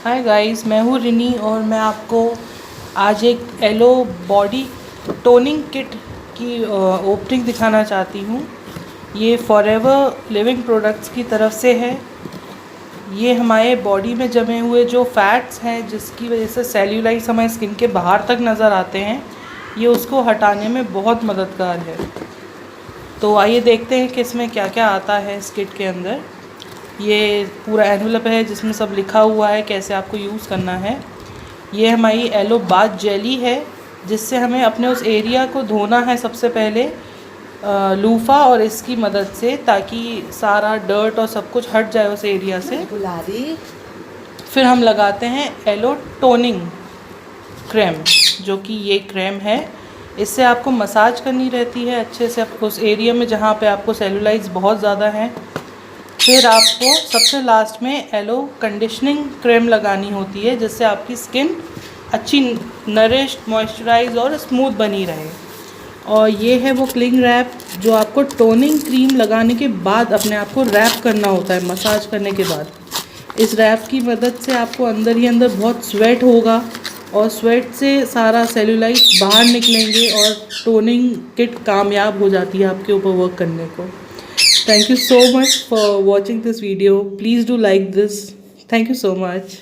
Hi guys, मैं हूँ रिनी और मैं आपको आज एक एलो बॉडी टोनिंग किट की ओपनिंग दिखाना चाहती हूँ। ये फॉरएवर लिविंग प्रोडक्ट्स की तरफ से है। ये हमारे बॉडी में जमे हुए जो फैट्स हैं जिसकी वजह से सेल्यूलाइट्स हमारे स्किन के बाहर तक नज़र आते हैं, ये उसको हटाने में बहुत मददगार है। तो आइए देखते हैं कि इसमें क्या क्या आता है इस किट के अंदर। ये पूरा एनवलप है जिसमें सब लिखा हुआ है कैसे आपको यूज़ करना है। ये हमारी एलो बाथ जेली है जिससे हमें अपने उस एरिया को धोना है सबसे पहले लूफ़ा और इसकी मदद से, ताकि सारा डर्ट और सब कुछ हट जाए उस एरिया से। फिर हम लगाते हैं एलो टोनिंग क्रीम, जो कि ये क्रीम है। इससे आपको मसाज करनी रहती है अच्छे से उस एरिया में जहाँ पे आपको सेलुलाइट्स बहुत ज़्यादा हैं। फिर आपको सबसे लास्ट में एलो कंडीशनिंग क्रीम लगानी होती है जिससे आपकी स्किन अच्छी नरिश्ड, मॉइस्चराइज और स्मूथ बनी रहे। और ये है वो क्लिंग रैप जो आपको टोनिंग क्रीम लगाने के बाद अपने आप को रैप करना होता है मसाज करने के बाद। इस रैप की मदद से आपको अंदर ही अंदर बहुत स्वेट होगा और स्वेट से सारा सेल्यूलाइट बाहर निकलेंगे और टोनिंग किट कामयाब हो जाती है आपके ऊपर वर्क करने को। Thank you so much for watching this video. Please do like this. Thank you so much.